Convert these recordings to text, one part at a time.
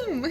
Boom!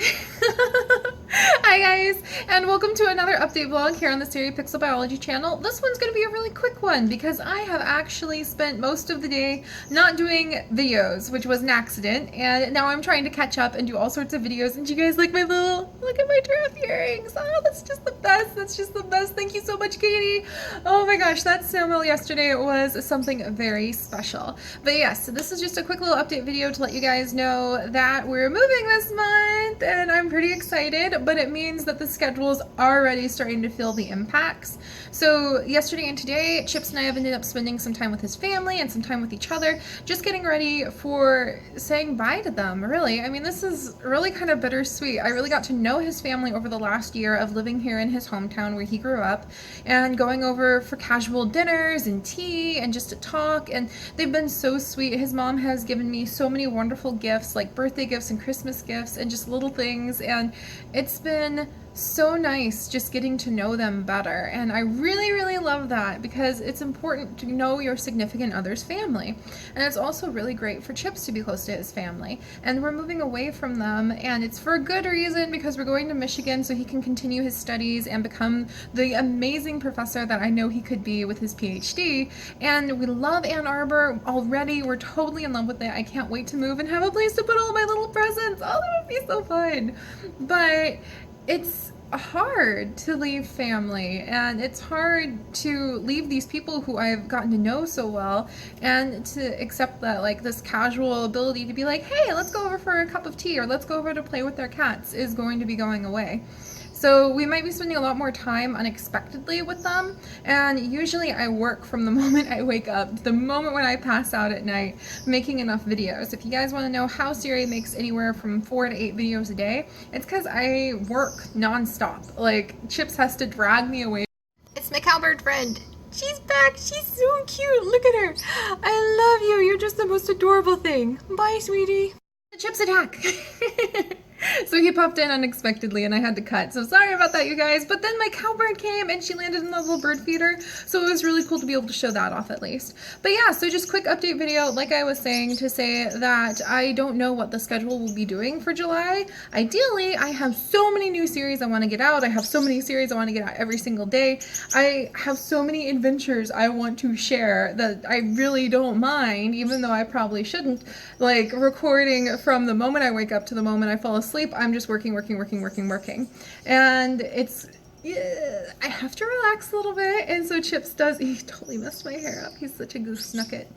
Hi guys, and welcome to another update vlog here on the Seri Pixel Biology channel. This one's going to be a really quick one because I have actually spent most of the day not doing videos, which was an accident, and now I'm trying to catch up and do all sorts of videos. And you guys like my little, look at my giraffe earrings. Oh, that's just the best. That's just the best. Thank you so much, Katie. Oh my gosh, that snowmobile yesterday was something very special. But yes, so this is just a quick little update video to let you guys know that we're moving this month, and I'm pretty excited, but it means that the schedule's already starting to feel the impacts. So yesterday and today, Chips and I have ended up spending some time with his family and some time with each other, just getting ready for saying bye to them, really. I mean, this is really kind of bittersweet. I really got to know his family over the last year of living here in his hometown where he grew up, and going over for casual dinners and tea and just to talk, and they've been so sweet. His mom has given me so many wonderful gifts, like birthday gifts and Christmas gifts and just little things, and it's been so nice just getting to know them better. And I really love that because it's important to know your significant other's family, and it's also really great for Chips to be close to his family. And we're moving away from them, and it's for a good reason, because we're going to Michigan so he can continue his studies and become the amazing professor that I know he could be with his PhD. And we love Ann Arbor already. We're totally in love with it. I can't wait to move and have a place to put all my little presents. Oh, that would be so fun. But it's hard to leave family, and it's hard to leave these people who I've gotten to know so well, and to accept that, like, this casual ability to be like, hey, let's go over for a cup of tea, or let's go over to play with their cats, is going to be going away. So we might be spending a lot more time unexpectedly with them, and usually I work from the moment I wake up to the moment when I pass out at night, making enough videos. If you guys want to know how Seri makes anywhere from 4 to 8 videos a day, it's because I work nonstop. Like, Chips has to drag me away. It's my cowbird friend. She's back. She's so cute. Look at her. I love you. You're just the most adorable thing. Bye, sweetie. The Chips attack. So he popped in unexpectedly and I had to cut. So sorry about that, you guys. But then my cowbird came and she landed in the little bird feeder. So it was really cool to be able to show that off at least. But yeah, so just quick update video, like I was saying, to say that I don't know what the schedule will be doing for July. Ideally, I have so many new series I want to get out. I have so many series I want to get out every single day. I have so many adventures I want to share that I really don't mind, even though I probably shouldn't, like recording from the moment I wake up to the moment I fall asleep. I'm just working. And it's, yeah, I have to relax a little bit. And so Chips does, he totally messed my hair up. He's such a goose nugget.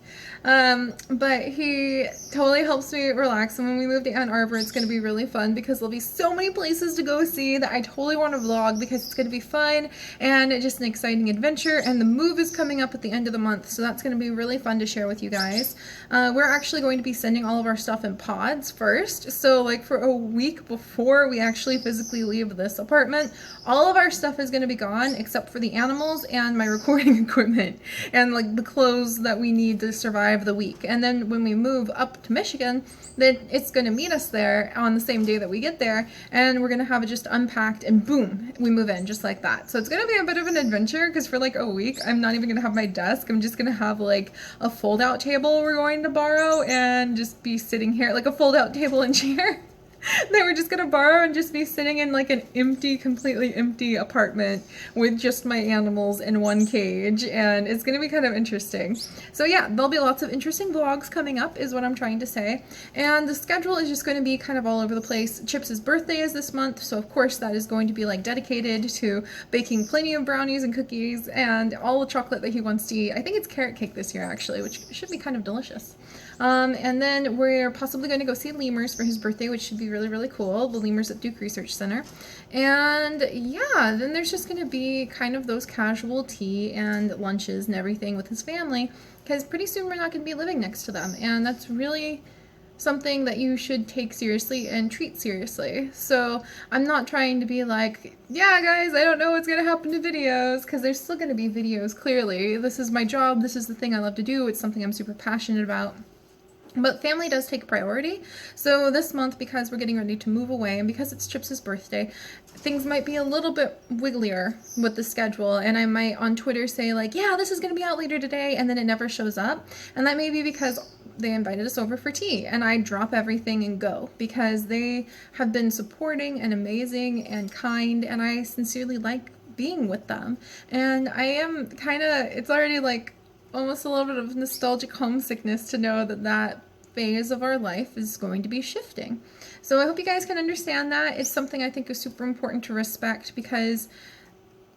But he totally helps me relax. And when we move to Ann Arbor, it's going to be really fun because there'll be so many places to go see that I totally want to vlog, because it's going to be fun and just an exciting adventure. And the move is coming up at the end of the month, so that's going to be really fun to share with you guys. We're actually going to be sending all of our stuff in pods first. So like for a week before we actually physically leave this apartment, all of our stuff is going to be gone except for the animals and my recording equipment and like the clothes that we need to survive the week. And then when we move up to Michigan, then it's going to meet us there on the same day that we get there, and we're going to have it just unpacked and boom, we move in just like that. So it's going to be a bit of an adventure, because for like a week I'm not even going to have my desk. I'm just going to have like a fold out table we're going to borrow and just be sitting here, like a fold out table and chair that we're just gonna borrow, and just be sitting in like an empty, completely empty apartment with just my animals in one cage, and it's gonna be kind of interesting. So yeah, there'll be lots of interesting vlogs coming up is what I'm trying to say, and the schedule is just going to be kind of all over the place. Chips' birthday is this month, so of course that is going to be like dedicated to baking plenty of brownies and cookies and all the chocolate that he wants to eat. I think it's carrot cake this year actually, which should be kind of delicious. And then we're possibly going to go see lemurs for his birthday, which should be really cool. The lemurs at Duke Research Center. And yeah, then there's just going to be kind of those casual tea and lunches and everything with his family, because pretty soon we're not going to be living next to them. And that's really something that you should take seriously and treat seriously. So I'm not trying to be like, yeah guys, I don't know what's going to happen to videos, because there's still going to be videos, clearly. This is my job. This is the thing I love to do. It's something I'm super passionate about. But family does take priority. So this month, because we're getting ready to move away and because it's Chips' birthday, things might be a little bit wigglier with the schedule, and I might on Twitter say like, yeah, this is going to be out later today, and then it never shows up. And that may be because they invited us over for tea, and I drop everything and go because they have been supporting and amazing and kind, and I sincerely like being with them. And I am kind of, it's already like almost a little bit of nostalgic homesickness to know that that phase of our life is going to be shifting. So I hope you guys can understand that. It's something I think is super important to respect, because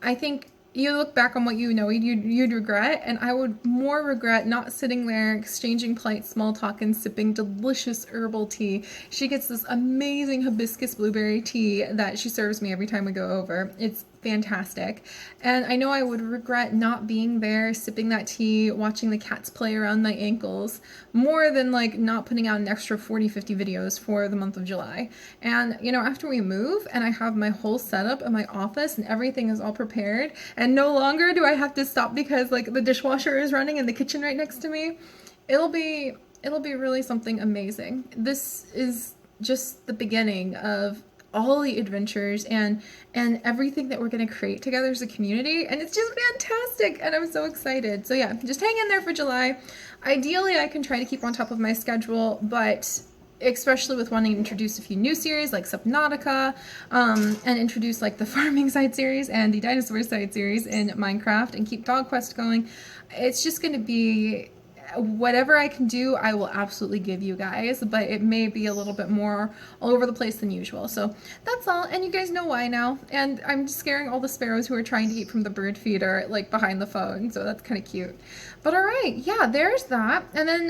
I think you look back on what you know you'd regret, and I would more regret not sitting there exchanging polite small talk and sipping delicious herbal tea. She gets this amazing hibiscus blueberry tea that she serves me every time we go over. It's fantastic. And I know I would regret not being there, sipping that tea, watching the cats play around my ankles, more than like not putting out an extra 40-50 videos for the month of July. And you know, after we move and I have my whole setup in my office and everything is all prepared, and no longer do I have to stop because like the dishwasher is running in the kitchen right next to me, it'll be really something amazing. This is just the beginning of all the adventures and everything that we're going to create together as a community, and it's just fantastic, and I'm so excited. So yeah, just hang in there for July. Ideally I can try to keep on top of my schedule, but especially with wanting to introduce a few new series like Subnautica, and introduce like the farming side series and the dinosaur side series in Minecraft, and keep Dog Quest going, it's just going to be whatever I can do, I will absolutely give you guys, but it may be a little bit more all over the place than usual. So that's all, and you guys know why now. And I'm scaring all the sparrows who are trying to eat from the bird feeder like behind the phone, so that's kind of cute. But all right, yeah, there's that. And then,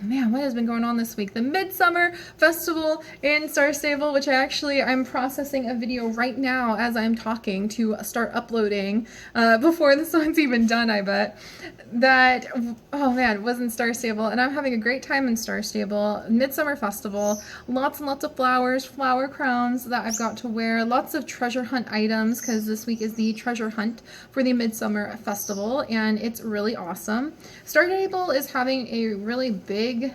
man, what has been going on this week? The Midsummer Festival in Star Stable, which I'm processing a video right now as I'm talking to start uploading before the song's even done, I bet. That, oh man, was in Star Stable, and I'm having a great time in Star Stable. Midsummer Festival, lots and lots of flowers, flower crowns that I've got to wear, lots of treasure hunt items, because this week is the treasure hunt for the Midsummer Festival, and it's really awesome. Star Stable is having a really big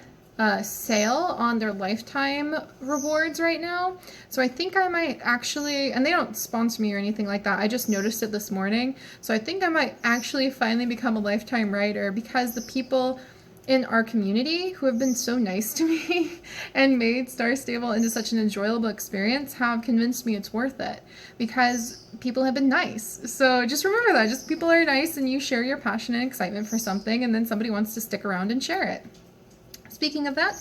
sale on their lifetime rewards right now. So I think I might actually, and they don't sponsor me or anything like that, I just noticed it this morning. So I think I might actually finally become a lifetime rider, because the people in our community who have been so nice to me and made Star Stable into such an enjoyable experience have convinced me it's worth it, because people have been nice. So just remember that, just people are nice, and you share your passion and excitement for something, and then somebody wants to stick around and share it. Speaking of that,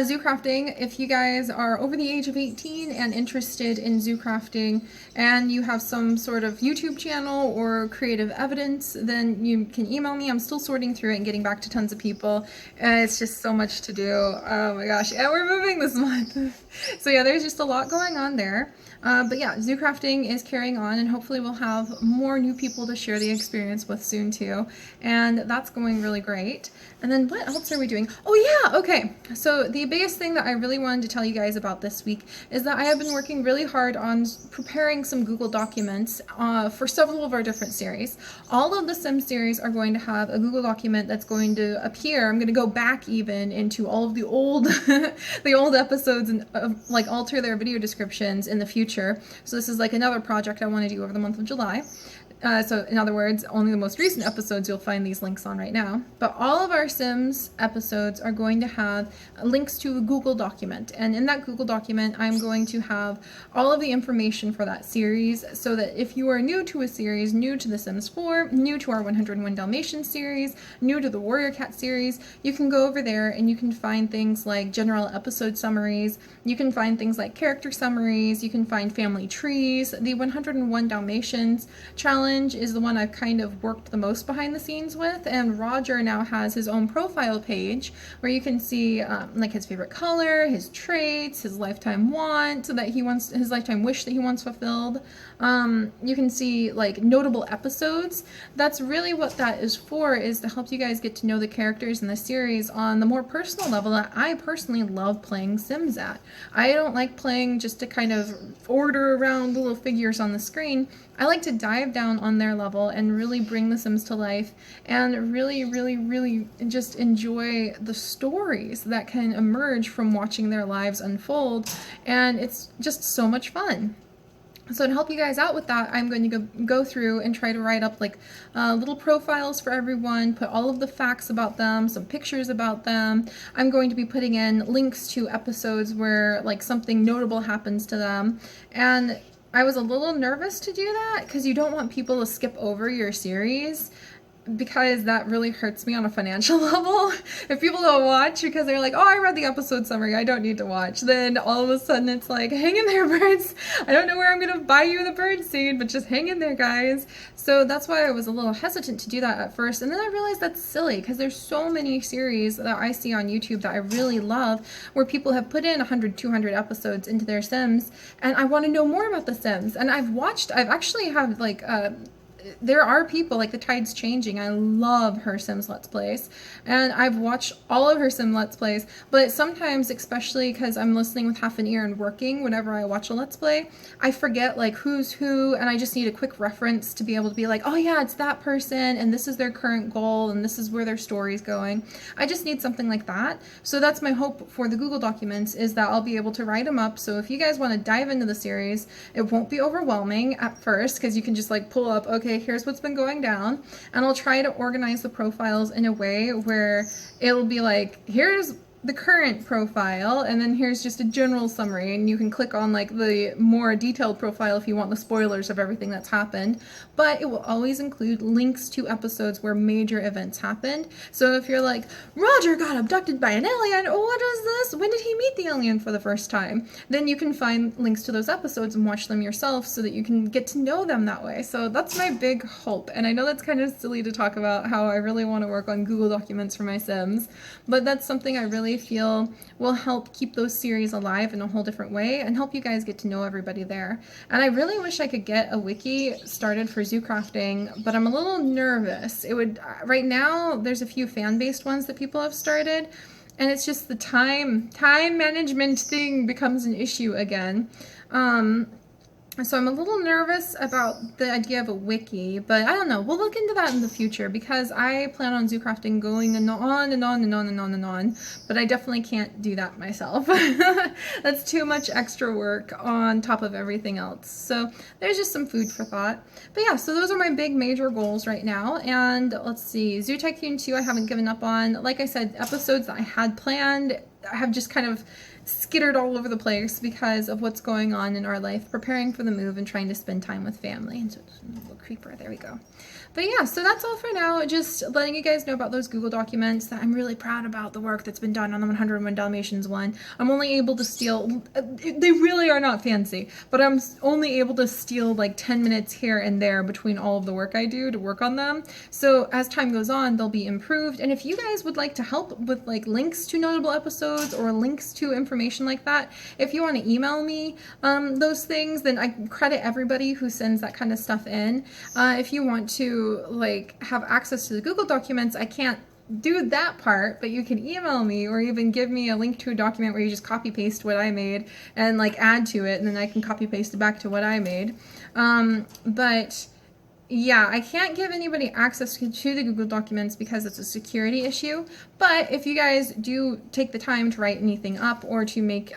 zoo crafting, if you guys are over the age of 18 and interested in zoo crafting, and you have some sort of YouTube channel or creative evidence, then you can email me. I'm still sorting through it and getting back to tons of people. It's just so much to do. Oh my gosh, and we're moving this month. So yeah, there's just a lot going on there. But yeah, zoo crafting is carrying on, and hopefully we'll have more new people to share the experience with soon too. And that's going really great. And then what else are we doing? Oh yeah, okay. So the biggest thing that I really wanted to tell you guys about this week is that I have been working really hard on preparing some Google documents for several of our different series. All of the Sim series are going to have a Google document that's going to appear. I'm going to go back even into all of the old the old episodes and like alter their video descriptions in the future. So this is like another project I want to do over the month of July. So in other words, only the most recent episodes you'll find these links on right now. But all of our Sims episodes are going to have links to a Google document. And in that Google document, I'm going to have all of the information for that series, so that if you are new to a series, new to The Sims 4, new to our 101 Dalmatians series, new to the Warrior Cat series, you can go over there and you can find things like general episode summaries, you can find things like character summaries, you can find family trees. The 101 Dalmatians challenge is the one I've kind of worked the most behind the scenes with, and Roger now has his own profile page where you can see like his favorite color, his traits, his lifetime want that he wants, his lifetime wish that he wants fulfilled. You can see like notable episodes. That's really what that is for, is to help you guys get to know the characters in the series on the more personal level that I personally love playing Sims at. I don't like playing just to kind of order around the little figures on the screen. I like to dive down on their level and really bring the Sims to life, and really just enjoy the stories that can emerge from watching their lives unfold, and it's just so much fun. So to help you guys out with that, I'm going to go through and try to write up like little profiles for everyone, put all of the facts about them, some pictures about them. I'm going to be putting in links to episodes where like something notable happens to them. And I was a little nervous to do that because you don't want people to skip over your series, because that really hurts me on a financial level. If people don't watch because they're like, oh, I read the episode summary, I don't need to watch, then all of a sudden it's like, hang in there, birds. I don't know where I'm gonna buy you the bird seed, but just hang in there, guys. So that's why I was a little hesitant to do that at first, and then I realized that's silly because there's so many series that I see on YouTube that I really love where people have put in 100, 200 episodes into their Sims, and I want to know more about the Sims. And I've actually have like there are people like the Tide's Changing. I love her Sims Let's Plays, and I've watched all of her Sim Let's Plays, but sometimes, especially because I'm listening with half an ear and working whenever I watch a Let's Play, I forget like who's who, and I just need a quick reference to be able to be like, oh yeah, it's that person, and this is their current goal, and this is where their story's going. I just need something like that. So that's my hope for the Google Documents, is that I'll be able to write them up, so if you guys want to dive into the series, it won't be overwhelming at first, because you can just like pull up, okay, here's what's been going down, and I'll try to organize the profiles in a way where it'll be like, here's the current profile, and then here's just a general summary, and you can click on like the more detailed profile if you want the spoilers of everything that's happened, but it will always include links to episodes where major events happened. So if you're like, Roger got abducted by an alien, oh, what is this? When did he meet the alien for the first time? Then you can find links to those episodes and watch them yourself so that you can get to know them that way. So that's my big hope, and I know that's kind of silly to talk about how I really want to work on Google Documents for my Sims, but that's something I really feel will help keep those series alive in a whole different way and help you guys get to know everybody there. And I really wish I could get a wiki started for zoo crafting, but I'm a little nervous. It would, right now there's a few fan-based ones that people have started, and it's just the time management thing becomes an issue again. So I'm a little nervous about the idea of a wiki, but I don't know. We'll look into that in the future because I plan on zoo crafting going on and on and on and on and on, but I definitely can't do that myself. That's too much extra work on top of everything else. So there's just some food for thought. But yeah, so those are my big major goals right now. And let's see, Zoo Tycoon 2 I haven't given up on. Like I said, episodes that I had planned have just kind of skittered all over the place because of what's going on in our life, preparing for the move and trying to spend time with family. And so, little creeper, there we go. But yeah, so that's all for now. Just letting you guys know about those Google Documents, that I'm really proud about the work that's been done on the 101 Dalmatians one. I'm only able to steal, they really are not fancy, but I'm only able to steal like 10 minutes here and there between all of the work I do to work on them. So as time goes on, they'll be improved. And if you guys would like to help with like links to notable episodes or links to information like that, if you want to email me those things, then I credit everybody who sends that kind of stuff in. If you want to like have access to the Google Documents, I can't do that part, but you can email me or even give me a link to a document where you just copy paste what I made and like add to it, and then I can copy paste it back to what I made. But yeah, I can't give anybody access to the Google Documents because it's a security issue, but if you guys do take the time to write anything up or to make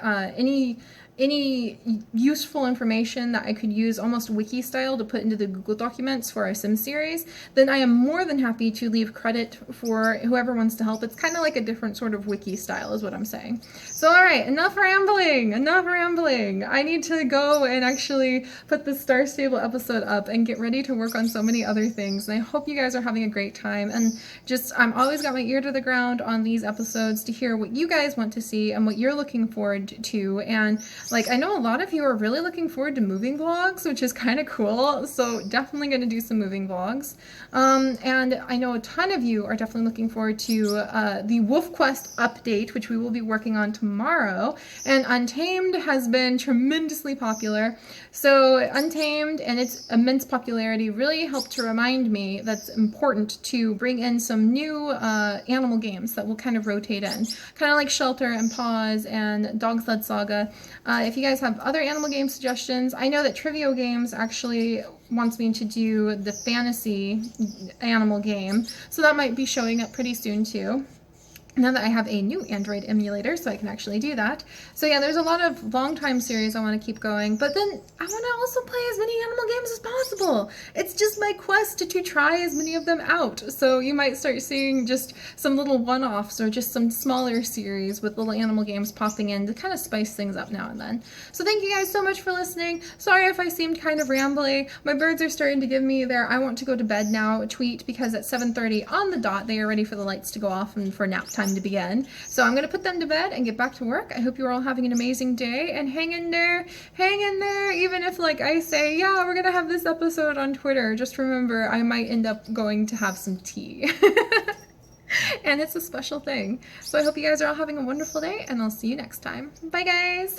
any useful information that I could use almost wiki style to put into the Google Documents for our Sim series, then I am more than happy to leave credit for whoever wants to help. It's kind of like a different sort of wiki style is what I'm saying. So all right, enough rambling. I need to go and actually put the Star Stable episode up and get ready to work on so many other things. And I hope you guys are having a great time, and just I'm always got my ear to the ground on these episodes to hear what you guys want to see and what you're looking forward to. And like, I know a lot of you are really looking forward to moving vlogs, which is kind of cool, so definitely going to do some moving vlogs. And I know a ton of you are definitely looking forward to the Wolf Quest update, which we will be working on tomorrow. And Untamed has been tremendously popular. So Untamed and its immense popularity really helped to remind me that's important to bring in some new animal games that will kind of rotate in. Kind of like Shelter and Paws and Dog Sled Saga. If you guys have other animal game suggestions, I know that Trivio Games actually wants me to do the fantasy animal game, so that might be showing up pretty soon too. now that I have a new Android emulator, so I can actually do that. So yeah, there's a lot of long time series I want to keep going, but then I want to also play as many animal games as possible. It's just my quest to try as many of them out. So you might start seeing just some little one-offs or just some smaller series with little animal games popping in to kind of spice things up now and then. So thank you guys so much for listening. Sorry if I seemed kind of rambly. My birds are starting to give me their "I want to go to bed now" tweet, because at 7:30 on the dot they are ready for the lights to go off and for nap time to begin. So I'm going to put them to bed and get back to work. I hope you're all having an amazing day, and hang in there, even if like I say, yeah, we're going to have this episode on Twitter. Just remember, I might end up going to have some tea. And it's a special thing. So I hope you guys are all having a wonderful day, and I'll see you next time. Bye guys!